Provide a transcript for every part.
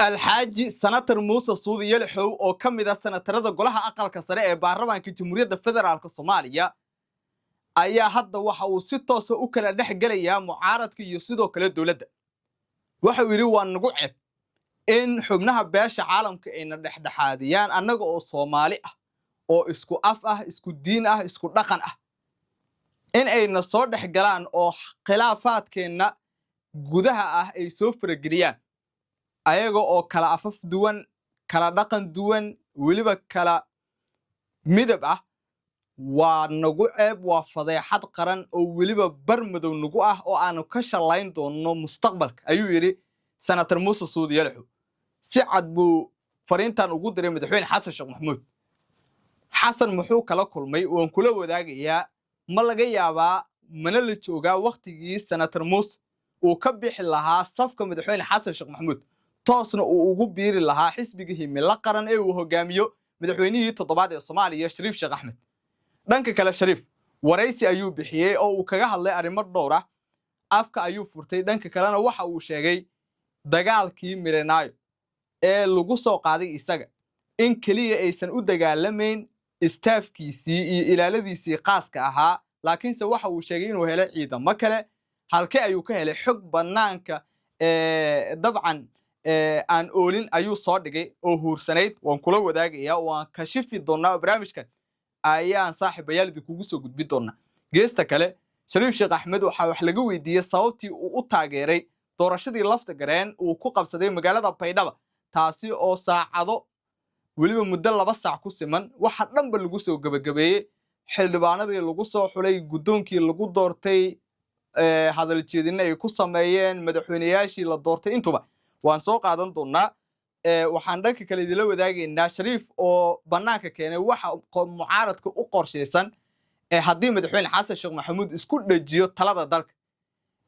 الحاج سنتر موسى سودي يلحو oo kamid ah sanatarada golaha aqalka sare ee baarlamaanka Jamhuuriyadda Federaalka Soomaaliya ayaa hadda waxa uu si toos ah u kala dhaxgalaya mucaaradka iyo sidoo kale dawladda waxa uu yiri waa nagu ceeb in xubnaha beesha caalamka ay na dhexdhexaadiyaan annaga oo Soomaali ah oo isku af ah isku diin ah isku dhaqan ah in ay na soo dhexgalaan oo khilaafaadkeena gudaha ah ay soo farageliyaan ayaga oo kala afaf duwan kala dhaqan duwan waliba kala midab ah waa nagu ceeb waa fadeexad qaran oo waliba barmadow nagu ah oo aanu ka shalayn doono mustaqbalka ayuu yiri senator Muuse Suudi Yalxu si cad buu fariintan ugu diray madaxweyne Xasan Sheekh Maxamuud xasan muxuu kala kulmay oo kula wadaagayaa ma laga yaabaa mana la joogaa waqtigii senator Muuse uu ka bixi lahaa safka madaxweyne Xasan Sheekh Maxamuud toosna uu ugu biiri lahaa xisbiga himila qaran ee uu hogaamiyo madaxweynihii toddobaad ee Soomaaliya Shariif Sheekh Axmed dhanka kale Shariif waraysi ayuu bixiyay oo uu kaga hadlay arrimo dhowr ah afka ayuu furtay dhanka kalena waxa uu sheegay dagaalkii Mirenaayo ee lagu soo qaaday isaga in kaliya aysan u dagaalamayn staafkiisii iyo ilaaladiisii qaaska ahaa laakiinse waxa uu sheegay inuu helay ciidamo kale halkee ayuu ka helay xog banaanka dabcan aan oolin ayuu soo dhigay oo huursanayd waan kula wadaagayaa waan ka shifi doonaa barnaamijkan ayaan saaxiibayaalidi kugu soo gudbin doonaa geesta kale Shariif Sheekh Axmed waxa wax laga weydiiyay sababtii uu u taageeray doorashadii lafta gareen uu ku qabsaday magaalada Baydhabo taasi oo saacado waliba muddo 2 saac ku siman waxa dhanba lagu soo gabagabeeyay xildhibaanadii lagu soo xulay gudoonkii lagu doortay hadal jeedin ay ku sameeyeen madaxweynayaashii la doortay intuba waan soo qaadan doonaa waxaan dhanka kale idila wadaagaynaa Shariif oo banaanka keenay waxa mucaaradka u qorsheysan haddii madaxweyne Xasan Sheekh Maxamuud isku dhajiyo talada dalka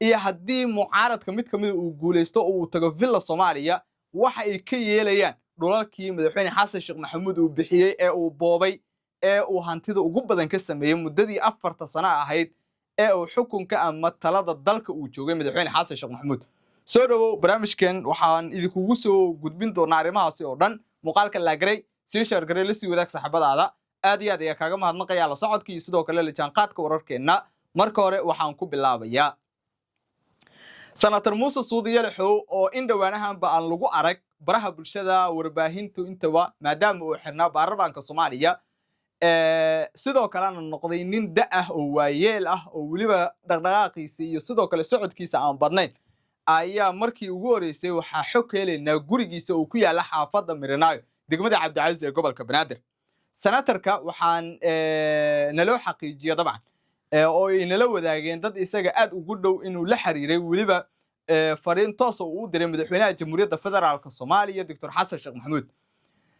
iyo haddii mucaaradka mid kamid uu guuleysto oo uu tago villa Soomaaliya waxa ay ka yeelayaan dhulalkii madaxweyne Xasan Sheekh Maxamuud uu bixiyay ee uu boobay ee uu hantida ugu badan ka sameeyay muddadii 4 sano ahayd ee uu xukunka ama talada dalka uu joogay madaxweyne Xasan Sheekh Maxamuud soo dhawo barnaamijkan waxaan idinku soo gudbin doonaa arrimahaasi oo dhan muuqaalka la garay si share garay la sii wadaag saxaabadaada aad iyo aad ayaa kaaga mahadnaqayaa la socodkii sidoo kale la jaanqaadka wararkeena marka hore waxaan ku bilaabayaa senator Muuse Suudi Yalxu oo in dhawaanahanba aan lagu arag baraha bulshada warbaahintu intaba maadaama uu xirnaa baarlamaanka Soomaaliya sidoo kalena noqday nin da ah oo waayeel ah oo waliba dhaqdhaqaaqiisa iyo sidoo kale socodkiisa aan badnayn ayaa markii ugu horeysay waxa xog heleynaa gurigiisa oo ku yaala xaafadda Mirenaayo degmada Cabdicasiis ee gobolka Banaadir senatarka waxaan naloo xaqiijiyay dabcan oo inala wadaageen dad isaga aad ugu dhow inuu la xiriiray waliba fariin toos oo uu diray madaxweynaha Jamhuuriyadda Federaalka Soomaaliya Dr. Xasan Sheekh Maxamuud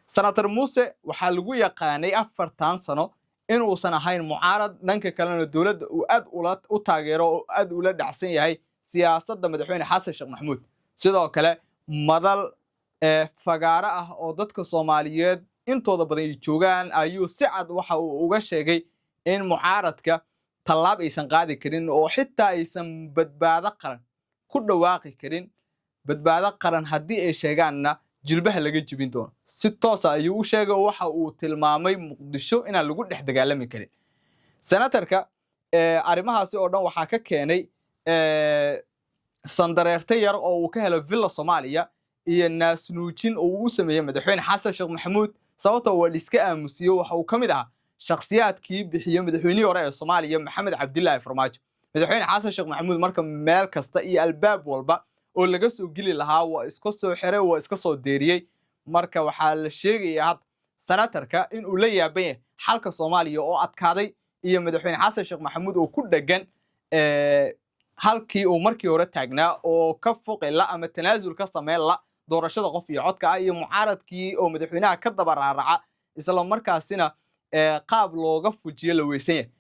senator Muuse waxa lagu yaqaanay 4 sano in uusan ahayn mucaarad dhanka kalena dawladda uu aad u taageero oo aad ula dhacsan yahay siyaasadda madaxweyne Xasan Sheekh Maxamuud sidoo kale madal fagaara ah oo dadka Soomaaliyeed intooda badan ay joogaan ayuu si cad waxa uu uga sheegay in mucaaradka talaab aysan qaadi karin oo xitaa aysan badbaado qaran ku dhawaaqi karin badbaado qaran haddii ay sheegaanna jilbaha laga jibin doono si toos ah ayuu u sheegay waxa uu tilmaamay Muqdisho inaan lagu dhex dagaalami karin senatarka arrimahaasi oo dhan waxa ka keenay sandareertay yar oo uu ka helo villa Soomaaliya iyo naas nuujin oo uu sameeyay madaxweyne Xasan Sheekh Maxamuud sababtoo waa iska aamusiyo waxa uu kamid ahaa shakhsiyaadkii bixiyay madaxweynihii hore ee Soomaaliya Maxamed Cabdilaahi Farmaajo madaxweyne Xasan Sheekh Maxamuud marka meel kasta iyo albaab walba oo laga soo geli lahaa waa iska soo xiray waa iska soo deeriyay marka waxa la sheegayaa had senatarka in uu la yaaban yahay xalka Soomaaliya oo adkaaday iyo madaxweyne Xasan Sheekh Maxamuud oo ku dhagan halkii uu markii hore taagnaa oo ka foqay la ama tanaasul ka sameeyay la doorashada qof iyo codka ah iyo mucaaradkii oo madaxweynaha ka daba raaraca isla markaasina qaab looga fujiyo la weysan yahay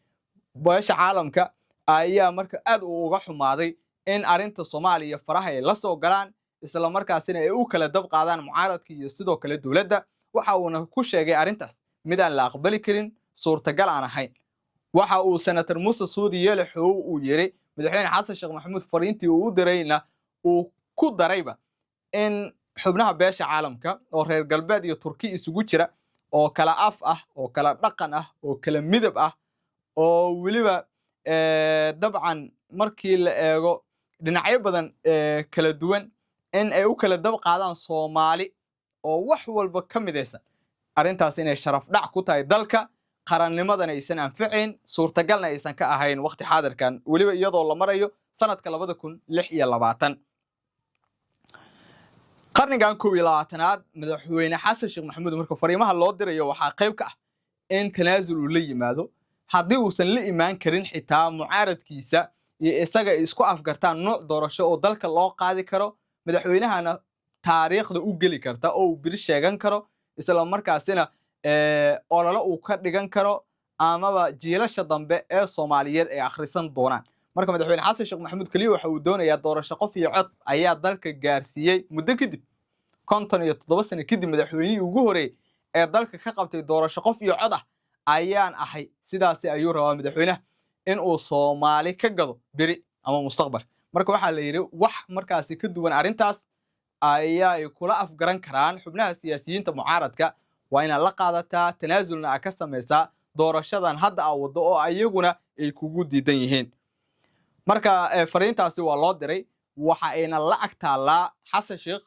beesha caalamka ayaa marka aad uga xumaaday in arinta Soomaaliya faraha ay la soo galaan isla markaasina ay u kala dab qaadaan mucaaradka iyo sidoo kale dawladda waxa uu ku sheegay arintaas mid aan la aqbali karin suurtagal aan ahayn waxa uu senator Muuse Suudi Yalxu uu yiri madaxweyne Xasan Sheekh Maxamuud fariintii uu dirayna uu ku darayba in xubnaha beesha caalamka oo reer galbeed iyo Turki isugu jira oo kala af ah oo kala dhaqan ah oo kala midab ah oo waliba dabcan markii la eego dhinacyo badan kala duwan in ay u kala dab qaadaan Soomaali oo wax walba ka midaysan arrintaas inay sharaf dhac ku tahay dalka qarannimadana aysan anficin suurtagalna aysan ka ahayn waqti xaadirkan waliba iyadoo la marayo sanadka 2026 qarnigan 21aad madaxweyne xasan sheekh maxamuud marka fariimaha loo dirayo waxa qayb ka ah in tanaasul uu la yimaado haddii uusan la imaan karin xitaa mucaaradkiisa iyo isaga isku afgartaan nooc doorasho oo dalka loo qaadi karo madaxweynahana taariikhda u geli karta oo uu bir sheegan karo isla markaasina olole uu ka dhigan karo amaba jiilasha dambe ee Soomaaliyeed ay akhrisan doonaan marka madaxweyne xasan sheekh maxamuud kaliya waxa uu doonayaa doorasho qof iyo cod ayaa dalka gaarsiiyay muddo kadib 57 sano kadib madaxweynihii ugu horeeyay ee dalka ka qabtay doorasho qof iyo cod ah ayaan ahay sidaas ayuu rabaa madaxweynaha in uu Soomaali ka gado biri ama mustaqbal marka waxa la yiri wax markaasi ka duwan arintaas ayaa ay kula afgaran karaan xubnaha siyaasiyiinta mucaaradka waa in la qaadataa tanaasulna ka sameeysa doorashadan hadda wado oo ayaguna ay kugu diidan yihiin marka fariintaasi waa loo diray waxa ayna la agtaalaa xasan sheekh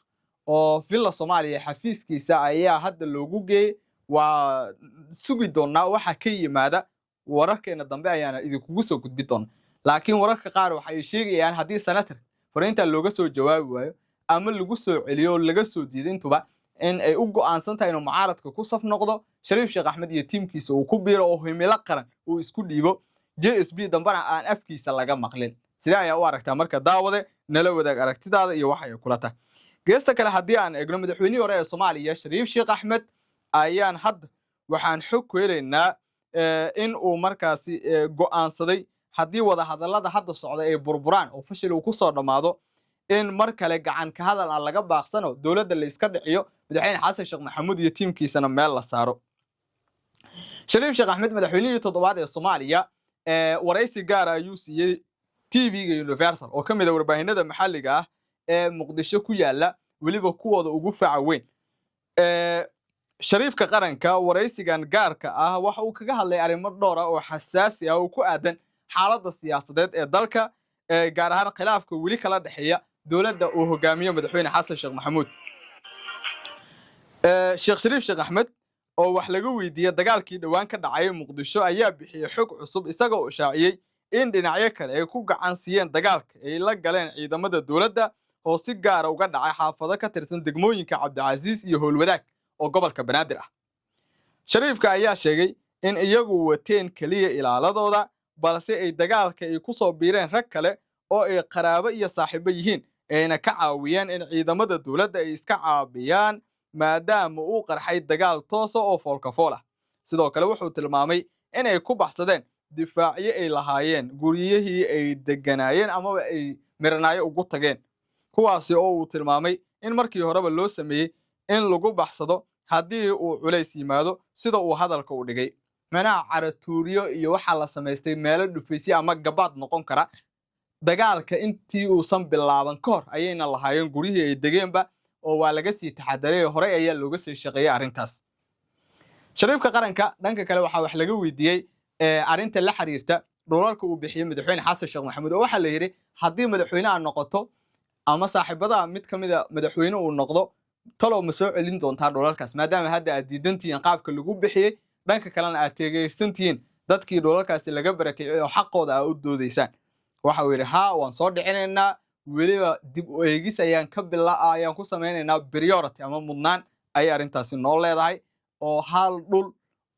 oo villa Soomaaliya xafiiskiisa ayaa hadda loogu geeyay waa sugi doonaa waxa ka yimaada wararkeena dambe ayaana idinku soo gudbi doona laakiin wararka qaar waxa ay sheegayaan haddii senator fariinta looga soo jawaabi waayo ama lagu soo celiyo laga soo diiday intuba in ay u go'aansan tahay inuu mucaaradka ku saf noqdo Shariif Sheekh Axmed iyo tiimkiisa uu ku biiro oo himilo qaran uu isku dhiibo JSB dambana aan afkiisa laga maqlin sida ayaa u aragtaa marka daawade nala wadaag aragtidaada iyo waxa ay kula tahay geesta kale haddii aan eegno madaxweynihii hore ee Soomaaliya Shariif Sheekh Axmed ayaan hadda waxaan xog ku helaynaa in uu markaasi go'aansaday haddii wada hadallada hadda socda ay burburaan oo fashil uu ku soo dhamaado in mar kale gacan ka hadal aan laga baaqsano dawladda la iska dhiciyo madaxweyne xasan sheekh maxamuud iyo tiimkiisana meel la saaro Shariif Sheekh Axmed madaxweynihii toddobaad ee Soomaaliya waraysi gaar ah ayuu siiyay TV-ga Universal oo kamid ah warbaahinada maxalliga ah ee Muqdisho ku yaala waliba kuwooda ugu faaca weyn Shariifka qaranka waraysigan gaarka ah waxa uu kaga hadlay arrimo dhowr ah oo xasaasi ah oo ku aadan xaaladda siyaasadeed ee dalka gaar ahaan khilaafka wali kala dhaxeeya dawladda uu hogaamiyo madaxweyne xasan sheekh maxamuud Sheekh Shariif Sheekh Axmed oo wax laga weydiiyay dagaalkii dhawaan ka dhacay Muqdisho ayaa bixiyay xog cusub isagoo u shaaciyay in dhinacyo kale ay ku gacan siiyeen dagaalka ay la galeen ciidamada dawladda oo si gaar ah uga dhacay xaafado ka tirsan degmooyinka Cabdicaziis iyo Howlwadaag oo gobolka Banaadir ah Shariifka ayaa sheegay in iyagu wateen kaliya ilaaladooda balse ay dagaalka ay ku soo biireen rag kale oo ay qaraabo iyo saaxiibo yihiin ayna ka caawiyeen in ciidamada dawladda ay iska caabiyaan maadaama uu qarxay dagaal toos oo foolka-fool ah sidoo kale wuxuu tilmaamay in ay ku baxsadeen difaacyo ay lahaayeen guriyihii ay deganaayeen ama ay miranaayo ugu tageen kuwaasi oo uu tilmaamay in markii horeba loo sameeyay in lagu baxsado haddii uu culays yimaado sida uu hadalka u dhigay manaca caratuuriyo iyo waxa la sameystay meelo dhufaysay ama gabaad noqon kara dagaalka intii uu san bilaaban ka hor ayayna lahaayeen guriyihii ay degeenba oo waa laga sii taxadaray hore ayaa looga sii shaqeeyay arrintaas Shariifka qaranka dhanka kale waxa wax laga weydiiyay arrinta la xiriirta doolarka uu bixiyay madaxweyne xasan sheekh maxamuud oo waxa la yiri haddii madaxweynaha noqoto ama saaxiibada mid kamid ah madaxweyne uu noqdo talo ma soo celin doontaa doolarkaas maadaama hadda aad diidantiin qaabka lagu bixiyay dhanka kalena aad teegaysantiin dadkii doolarkaas laga barakicay oo xaqooda ay u doodeysaan waxa uu yiri ha waan soo dhicinaynaa waliba dib u eegis ayaan ku sameynaynaa priority ama mudnaan ay arrintaasi noo leedahay oo hal dhul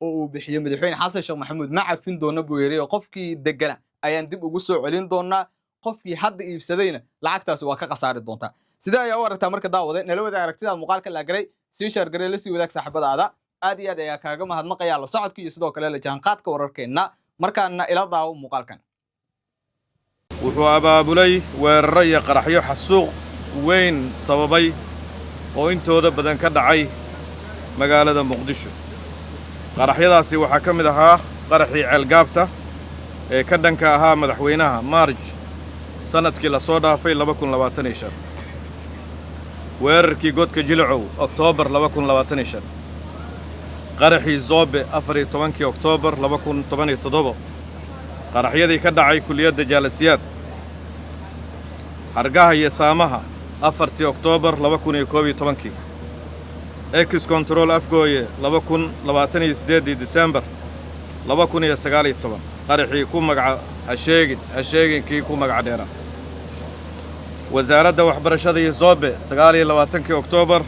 oo uu bixiyay madaxweyne xasan sheekh maxamuud ma cafin doona buu yiri qofkii degana ayaan dib ugu soo celin doonaa qofkii hadda iibsadayna lacagtaasi waa ka qasaari doontaa sida ayaa u aragtaa marka daawade nala wadaag aragtida muuqaalka la galay sii share garay la sii wadaag saaxiibadaada aad iyo aad ayaa kaaga mahadnaqaya la socodka iyo sidoo kale la jaanqaadka wararkeena markaana ila daawo muuqaalkan wuxuu abaabulay weeraro iyo qaraxyo xasuuq weyn sababay oo intooda badan ka dhacay magaalada Muqdisho qaraxyadaasi waxa ka mid ahaa qaraxii ceelgaabta ee ka dhanka ahaa madaxweynaha March sanadkii la soo dhaafay 2025 weerarkii godka Jilcow Oktoobar 2025 qaraxii Zoobe 14 Oktoobar 2017 qaraxyadii ka dhacay kulliyadda Jaalasiyaad hargaha iyo saamaha 4 Oktoobar 2011 Ex Control Afgooye 2028 December 2019 qaraxii ku magaca hasheeginkii ku magaca dheera wasaaradda waxbarashada iyo Zoobe 29 Oktoobar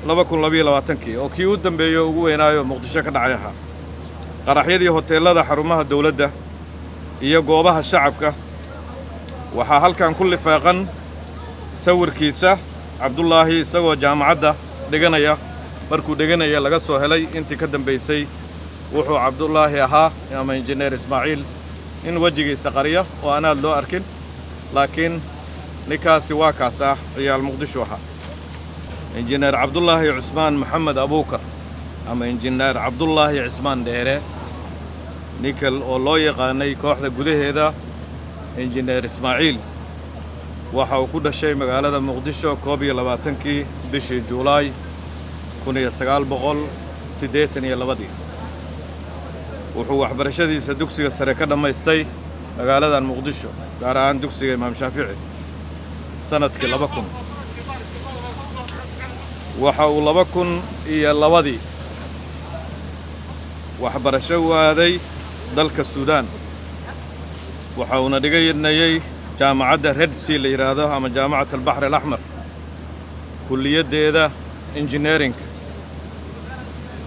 2022 oo kii u dambeeyay ugu weynaayo Muqdisho ka dhacay ahaa qaraxyadii hoteelada xarumaha dawladda iyo goobaha shacabka waxaa halkan ku lifaaqan sawirkiisa Cabdullaahi isagoo jaamacadda dhiganaya markuu dhiganaya laga soo helay intii ka dambeysay wuxuu Cabdullaahi ahaa ama injineer Ismaaciil in wajigiisa qariya oo aan aad loo arkin laakiin ninkaasi waa kaas ah ciyaal Muqdisho ahaa injineer Cabdullaahi Cusmaan Maxamed Abuukar ama injineer Cabdullaahi Cismaan Dheere ninkal oo loo yaqaanay kooxda gudaheeda injineer Ismaaciil waxa uu ku dhashay magaalada Muqdisho 22 bishii Juulaay 1982 wuxuu waxbarashadiisa dugsiga sare ka dhamaystay magaalada Muqdisho gaar ahaan dugsiga Imaam Shaafici sanadkii 2000 waxa uu 2002 waxbarasho u aaday dalka Suudaan waxa uu dhigayay jaamacadda Red Sea la yiraahdo ama jaamacadda al-Bahr al-Ahmar kulliyadeeda engineering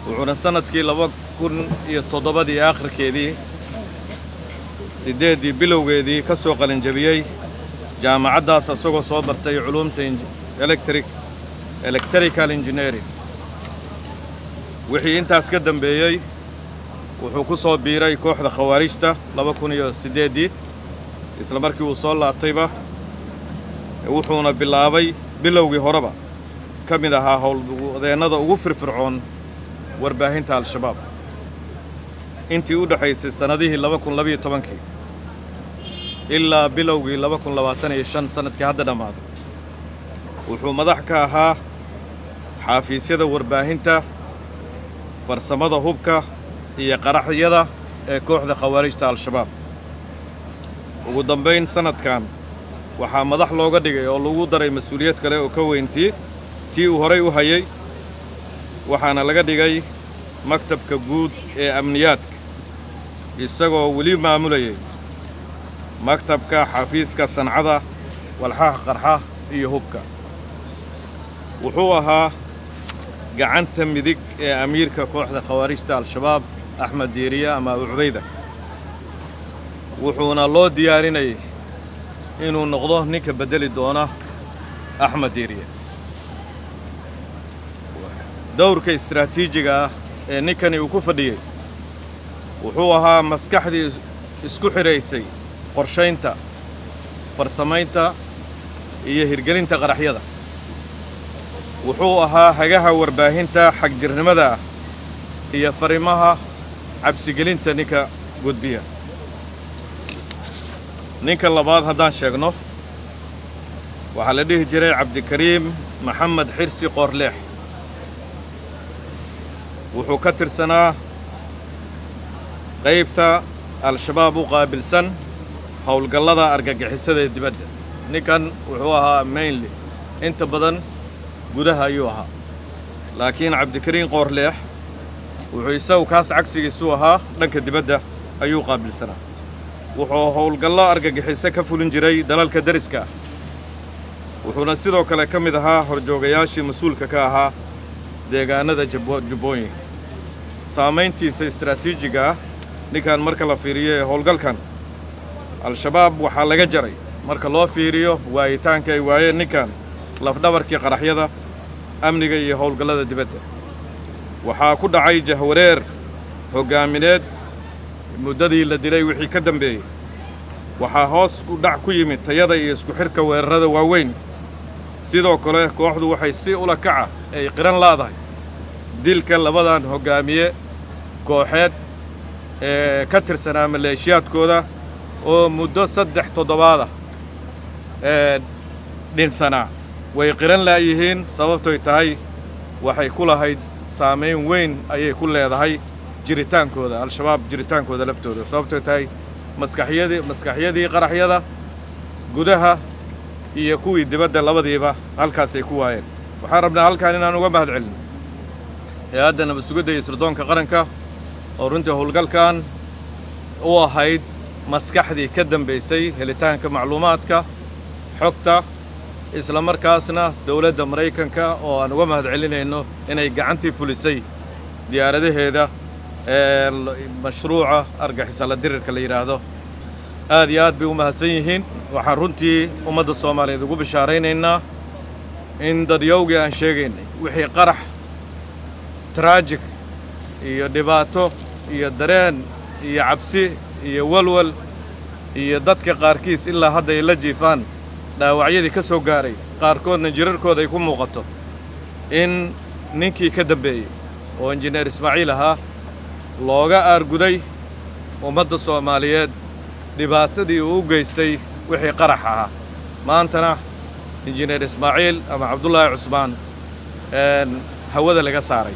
wuxuuna sanadkii 2007 aakhirkeedii 8 bilowgeedii ka soo qalin jabiyay jaamacaddaas asagoo soo bartay culuumta electrical engineering wixii intaas ka dambeeyay wuxuu ku soo biiray kooxda khawaarijta 2008 isla markii uu soo laabtayba wuxuuna bilaabay bilowgii horeba ka mid ahaa howlwadeennada ugu firfircoon warbaahinta al-shabaab intii u dhaxaysay sanadihii 2012 ilaa bilowgii 2025 sanadkii hadda dhamaaday wuxuu madax ka ahaa xafiisyada warbaahinta farsamada hubka iyo qaraxyada ee kooxda khawaarijta al-shabaab ugu dambeyn sanadkan waxaa madax looga dhigay oo lagu daray mas'uuliyad kale oo ka weyntii tii uu horay u hayay waxaana laga dhigay maktabka guud ee amniyaadka isagoo weli maamulayay maktabka xafiiska sancada walxaha qarxa iyo hubka wuxuu ahaa gacanta midig ee amiirka kooxda khawaarijta al-shabaab Axmed Diiriye ama Abu Cubayda wuxuuna loo diyaarinayay inuu noqdo ninka bedeli doona Axmed Diiriye dowrka istiraatiijiga ah ee ninkani uu ku fadhiyay wuxuu ahaa maskaxdii isku xiraysay qorshaynta farsamaynta iyo hirgelinta qaraxyada wuxuu ahaa hagaha warbaahinta xagjirnimada iyo fariimaha cabsigelinta ninka gudbiya ninka labaad haddaan sheegno waxaa la dhihi jiray Cabdikariim Maxamed Xirsi Qoorleex wuxuu ka tirsanaa qaybta al-shabaab u qaabilsan howlgallada argagixisada ee dibadda ninkan wuxuu ahaa mainly inta badan gudaha ayuu ahaa laakiin Cabdikariim Qoorleex wuxuu isagu kaas cagsigiisu ahaa dhanka dibadda ayuu qaabilsanaa wuxuu howlgallo argagixiso ka fulin jiray dalalka dariska wuxuuna sidoo kale ka mid ahaa horjoogayaashii mas'uulka ka ahaa deegaanada Jubbooyinka saamayntiisa istiraatiijiga ah ninkan marka la fiiriyo howlgalkan al-shabaab waxaa laga jaray marka loo fiiriyo waayitaanka ay waayeen ninkan lafdhabarkii qaraxyada amniga iyo howlgallada dibadda waxaa ku dhacay jahwareer hogaamineed muddadii la dilay wixii ka dambeeyay waxaa hoos u dhac ku yimid tayada iyo isku xirka weerarada waaweyn sidoo kale kooxdu waxay si ula kaca ay qiran laadahay dilka labadan hogaamiye kooxeed ee ka tirsanaa maleeshiyaadkooda oo muddo 3 toddobaad ah dhinsanaa way qiran laayihiin sababtoy tahay waxay ku lahayd saameyn weyn ayay ku leedahay jiritaankooda al-shabaab jiritaankooda laftooda sababtoy tahay maskaxyadii qaraxyada gudaha iyo kuwii dibadda labadiiba halkaasay ku waayeen waxaan rabnaa halkaan inaan uga mahad celin hay-adda nabad sugidda iyo sirdoonka qaranka oo runtii howlgalkan u ahayd maskaxdii ka dambaysay helitaanka macluumaadka xogta isla markaasna dowladda Mareykanka oo aan uga mahad celinayno inay gacantii fulisay diyaaradaheeda mashruuca argagixisada dirirka la yiraahdo aad iyo aad bay u mahadsan yihiin waxaan runtii ummadda Soomaaliyeed ugu bishaaraynaynaa in dadyowgii aan sheegaynay wixii qarax tragic iyo dhibaato iyo dareen iyo cabsi iyo walwal iyo dadka qaarkiis ilaa hadda ay la jiifaan dhaawacyadii ka soo gaaray qaarkoodna jirarkooda ay ku muuqato in ninkii ka dambeeyay oo injineer Ismaaciil ahaa looga aarguday ummadda Soomaaliyeed dhibaatadii uu u geystay wixii qarax ahaa maantana injineer Ismaaciil ama Cabdullaahi Cusmaan hawada laga saaray